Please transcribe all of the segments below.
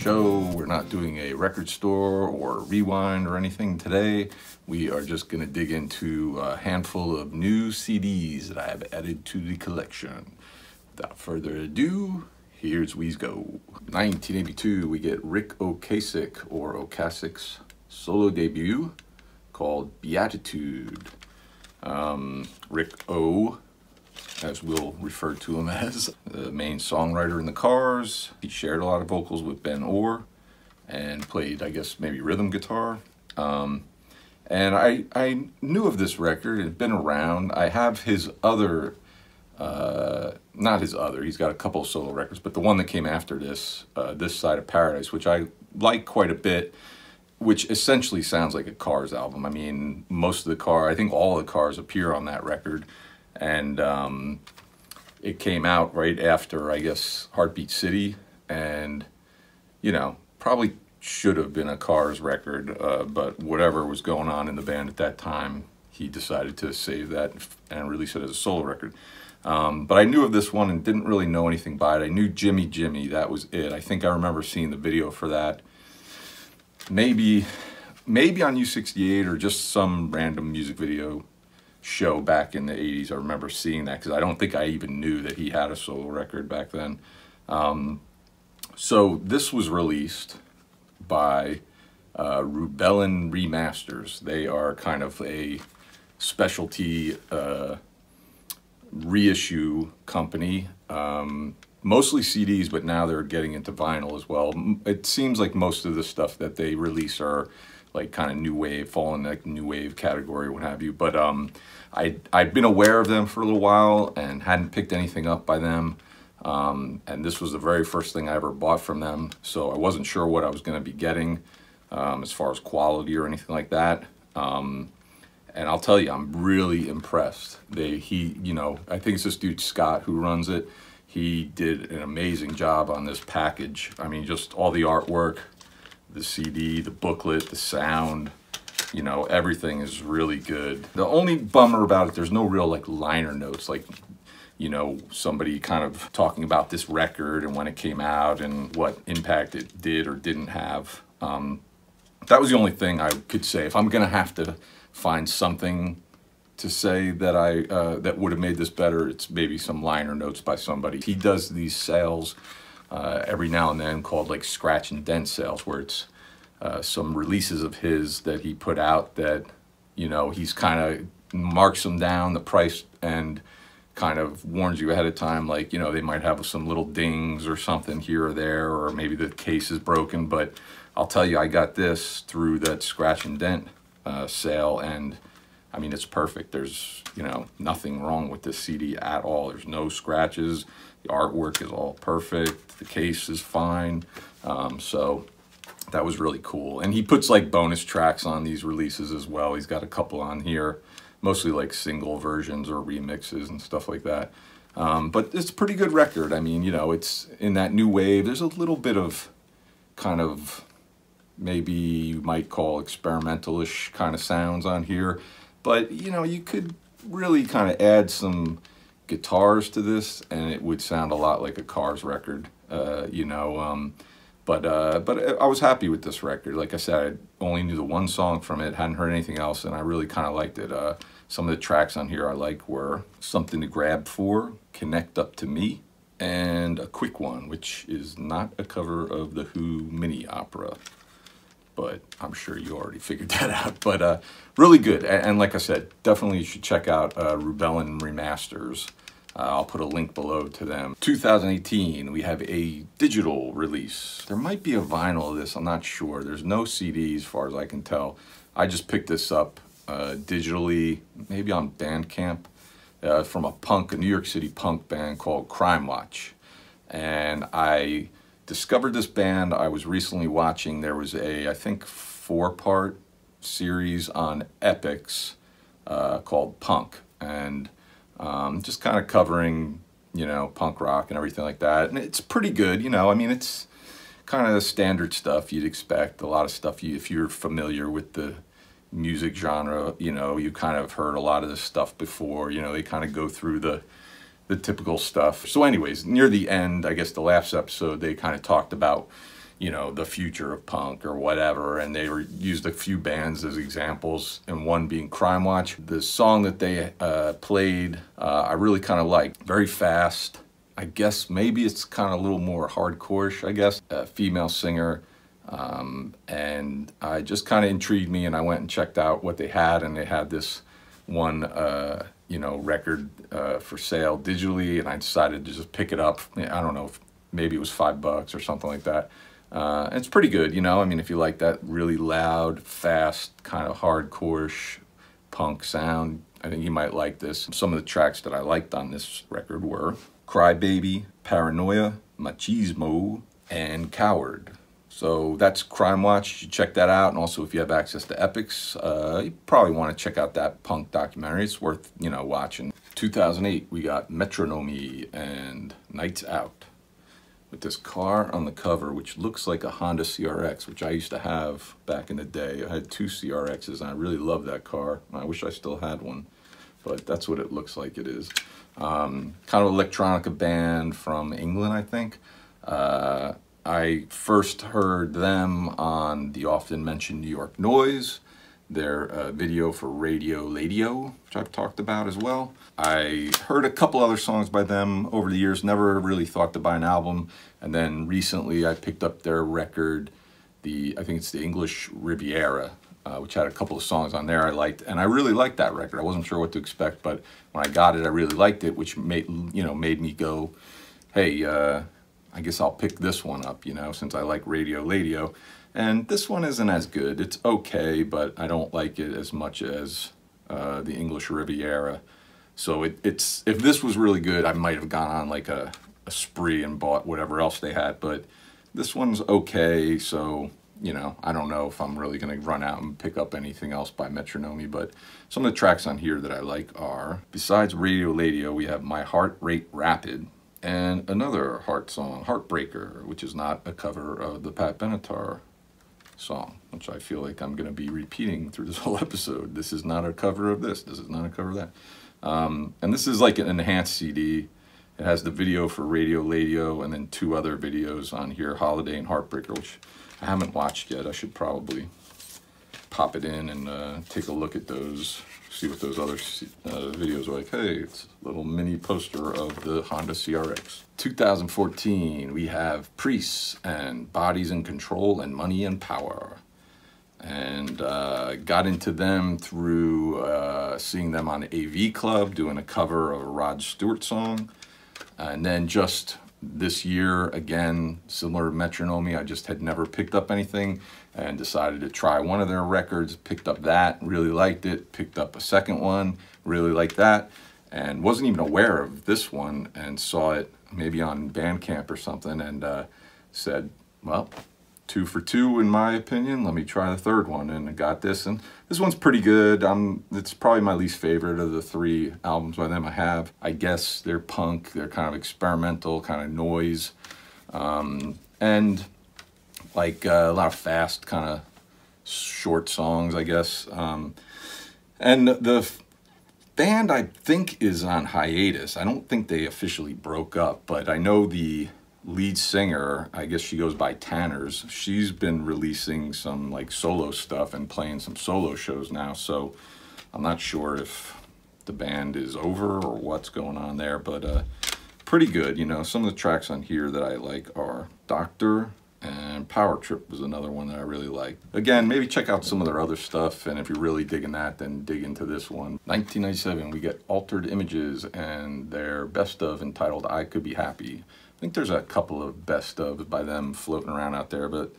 show. We're not doing a record store or rewind or anything today. We are just going to dig into a handful of new CDs that I have added to the collection. Without further ado, here's Weezgo. 1982, we get Ric Ocasek or Ocasek's solo debut called Beatitude. Rick O, as we'll refer to him as, the main songwriter in the Cars. He shared a lot of vocals with Ben Orr and played, I guess, maybe rhythm guitar. And I knew of this record. It had been around. I have his other, not his other, he's got a couple of solo records, but the one that came after this, This Side of Paradise, which I like quite a bit, which essentially sounds like a Cars album. I mean, most of the Cars, I think all the Cars appear on that record. And it came out right after, I guess, Heartbeat City. And, you know, probably should have been a Cars record, but whatever was going on in the band at that time, he decided to save that and release it as a solo record. But I knew of this one and didn't really know anything by it. I knew Jimmy Jimmy, that was it. I think I remember seeing the video for that. Maybe on U68 or just some random music video show back in the 80s. I remember seeing that because I don't think I even knew that he had a solo record back then. So this was released by Rubellin Remasters. They are kind of a specialty reissue company. Mostly CDs, but now they're getting into vinyl as well. It seems like most of the stuff that they release are like kind of new wave, fall in like new wave category, what have you. But I'd been aware of them for a little while and hadn't picked anything up by them. And this was the very first thing I ever bought from them. So I wasn't sure what I was going to be getting as far as quality or anything like that. And I'll tell you, I'm really impressed. You know, I think it's this dude Scott who runs it. He did an amazing job on this package. I mean, just all the artwork, the CD, the booklet, the sound, you know, everything is really good. The only bummer about it, there's no real like liner notes, like, you know, somebody kind of talking about this record and when it came out and what impact it did or didn't have. That was the only thing I could say. If I'm gonna have to find something to say that that would have made this better, it's maybe some liner notes by somebody. He does these sales every now and then called like scratch and dent sales, where it's some releases of his that he put out that, you know, he's kind of marks them down, the price, and kind of warns you ahead of time, like, you know, they might have some little dings or something here or there, or maybe the case is broken. But I'll tell you, I got this through that scratch and dent sale, and I mean, it's perfect. There's, you know, nothing wrong with this CD at all. There's no scratches. The artwork is all perfect. The case is fine. So that was really cool. And he puts like bonus tracks on these releases as well. He's got a couple on here, mostly like single versions or remixes and stuff like that. But it's a pretty good record. I mean, you know, it's in that new wave. There's a little bit of kind of maybe you might call experimental-ish kind of sounds on here. But, you know, you could really kind of add some guitars to this and it would sound a lot like a Cars record, you know. But I was happy with this record. Like I said, I only knew the one song from it, hadn't heard anything else, and I really kind of liked it. Some of the tracks on here I like were Something to Grab For, Connect Up to Me, and A Quick One, which is not a cover of the Who mini opera. But I'm sure you already figured that out. But really good. And like I said, definitely you should check out Rubellin Remasters. I'll put a link below to them. 2018, we have a digital release. There might be a vinyl of this, I'm not sure. There's no CD as far as I can tell. I just picked this up digitally, maybe on Bandcamp, from a New York City punk band called Crime Watch. And I discovered this band. I was recently watching, there was a, I think, 4-part series on Epix called Punk, and just kind of covering, you know, punk rock and everything like that. And it's pretty good, you know. I mean, it's kind of the standard stuff you'd expect. A lot of stuff, if you're familiar with the music genre, you know, you kind of heard a lot of this stuff before. You know, they kind of go through the typical stuff. So anyways, near the end, I guess the last episode, they kind of talked about, you know, the future of punk or whatever, and they used a few bands as examples, and one being Crime Watch. The song that they played, I really kind of liked. Very fast. I guess maybe it's kind of a little more hardcore-ish, I guess. A female singer, and I just kind of intrigued me, and I went and checked out what they had, and they had this one, you know, record for sale digitally, and I decided to just pick it up. I don't know, maybe it was $5 or something like that. It's pretty good, you know. I mean, if you like that really loud, fast, kind of hardcore-ish punk sound, I think you might like this. Some of the tracks that I liked on this record were Crybaby, Paranoia, Machismo, and Coward. So that's Crime Watch. You should check that out. And also, if you have access to Epix, you probably want to check out that punk documentary. It's worth, you know, watching. 2008, we got Metronomy and Nights Out, with this car on the cover, which looks like a Honda CRX, which I used to have back in the day. I had 2 CRXs, and I really loved that car. I wish I still had one, but that's what it looks like it is. Kind of electronica band from England, I think. I first heard them on the often mentioned New York Noise, their video for Radio Ladio, which I've talked about as well. I heard a couple other songs by them over the years, never really thought to buy an album, and then recently I picked up their record, I think it's the English Riviera, which had a couple of songs on there I liked, and I really liked that record. I wasn't sure what to expect, but when I got it, I really liked it, which made me go, hey, I guess I'll pick this one up, you know, since I like Radio Ladio. And this one isn't as good. It's okay, but I don't like it as much as the English Riviera. So if this was really good, I might have gone on like a spree and bought whatever else they had. But this one's okay, so, you know, I don't know if I'm really going to run out and pick up anything else by Metronomy. But some of the tracks on here that I like are, besides Radio Ladio, we have My Heart Rate Rapid, and another Heart song, Heartbreaker, which is not a cover of the Pat Benatar song, which I feel like I'm going to be repeating through this whole episode. This is not a cover of this. This is not a cover of that. And this is like an enhanced CD. It has the video for Radio Ladio and then 2 other videos on here, Holiday and Heartbreaker, which I haven't watched yet. I should probably pop it in and take a look at those, see what those other videos are like. Hey, it's a little mini poster of the Honda CRX. 2014, we have Priests and Bodies in Control and Money and Power. And got into them through seeing them on AV Club, doing a cover of a Rod Stewart song. And then just this year, again, similar to Metronomy, I just had never picked up anything and decided to try one of their records, picked up that, really liked it, picked up a second one, really liked that, and wasn't even aware of this one, and saw it maybe on Bandcamp or something, and said, well, 2 for 2 in my opinion, let me try the third one, and I got this, and this one's pretty good. It's probably my least favorite of the 3 albums by them I have. I guess they're punk, they're kind of experimental, kind of noise, and like a lot of fast, kind of short songs, I guess. And the band, I think, is on hiatus. I don't think they officially broke up, but I know the lead singer, I guess she goes by Tanners, she's been releasing some like solo stuff and playing some solo shows now, so I'm not sure if the band is over or what's going on there, but pretty good, you know. Some of the tracks on here that I like are Doctor, and Power Trip was another one that I really like. Again, maybe check out some of their other stuff, and if you're really digging that, then dig into this one. 1997, we get Altered Images and their best of entitled I Could Be Happy. I think there's a couple of best of by them floating around out there, but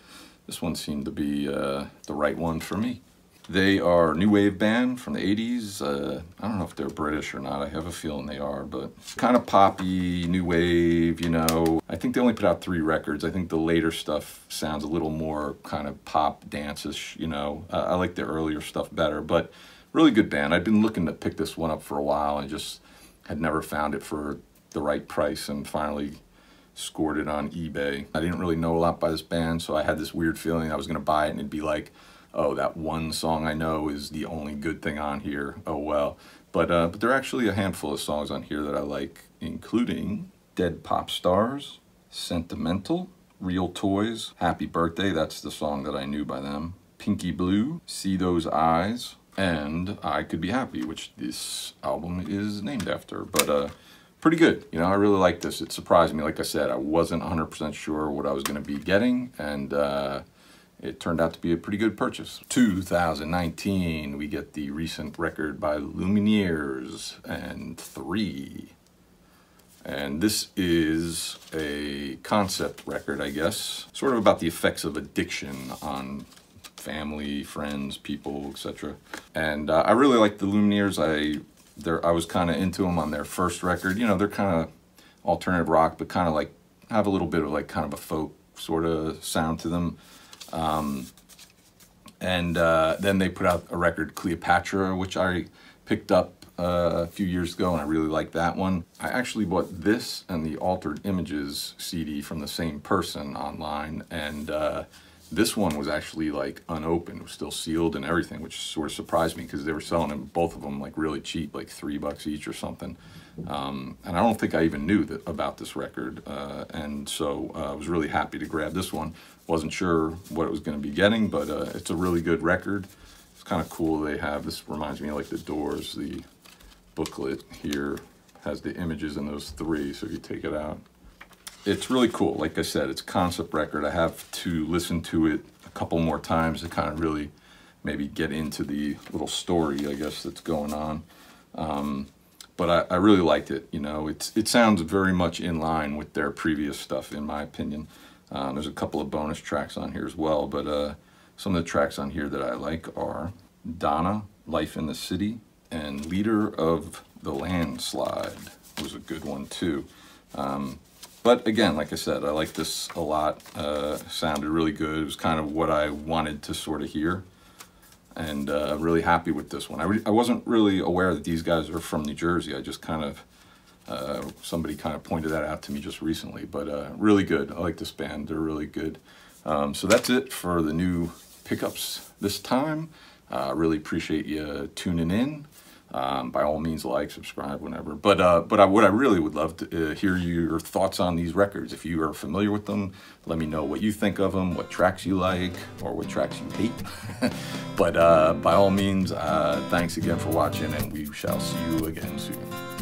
this one seemed to be the right one for me. They are a new wave band from the 80s. I don't know if they're British or not. I have a feeling they are, but kind of poppy, new wave, you know. I think they only put out 3 records. I think the later stuff sounds a little more kind of pop, dance-ish, you know. I like the earlier stuff better, but really good band. I've been looking to pick this one up for a while and just had never found it for the right price, and finally scored it on eBay. I didn't really know a lot by this band, so I had this weird feeling I was going to buy it and it'd be like, oh, that one song I know is the only good thing on here. Oh, well. But there are actually a handful of songs on here that I like, including Dead Pop Stars, Sentimental, Real Toys, Happy Birthday, that's the song that I knew by them. Pinky Blue, See Those Eyes, and I Could Be Happy, which this album is named after. But pretty good, you know, I really like this. It surprised me. Like I said, I wasn't 100% sure what I was going to be getting, and it turned out to be a pretty good purchase. 2019, we get the recent record by Lumineers and 3. And this is a concept record, I guess, sort of about the effects of addiction on family, friends, people, etc. And I really like the Lumineers. I was kind of into them on their first record. You know, they're kind of alternative rock, but kind of like have a little bit of like kind of a folk sort of sound to them. Then they put out a record, Cleopatra, which I picked up a few years ago, and I really like that one. I actually bought this and the Altered Images CD from the same person online, and this one was actually like unopened. It was still sealed and everything, which sort of surprised me because they were selling them, both of them, like really cheap, like $3 each or something. And I don't think I even knew about this record, and so I was really happy to grab this one. Wasn't sure what it was going to be getting, but it's a really good record. It's kind of cool. They have, this reminds me of like the Doors. The booklet here has the images in those 3, so if you take it out. It's really cool. Like I said, it's a concept record. I have to listen to it a couple more times to kind of really maybe get into the little story, I guess, that's going on. But I really liked it. You know, it sounds very much in line with their previous stuff, in my opinion. There's a couple of bonus tracks on here as well, but some of the tracks on here that I like are Donna, Life in the City, and Leader of the Landslide was a good one too. But again, like I said, I like this a lot. Sounded really good. It was kind of what I wanted to sort of hear, and really happy with this one. I wasn't really aware that these guys are from New Jersey. I just kind of, somebody kind of pointed that out to me just recently, but really good. I like this band. They're really good. So that's it for the new pickups this time. Really appreciate you tuning in. By all means, like, subscribe, whatever. But what I really would love to hear your thoughts on these records. If you are familiar with them, let me know what you think of them, what tracks you like, or what tracks you hate. But by all means, thanks again for watching, and we shall see you again soon.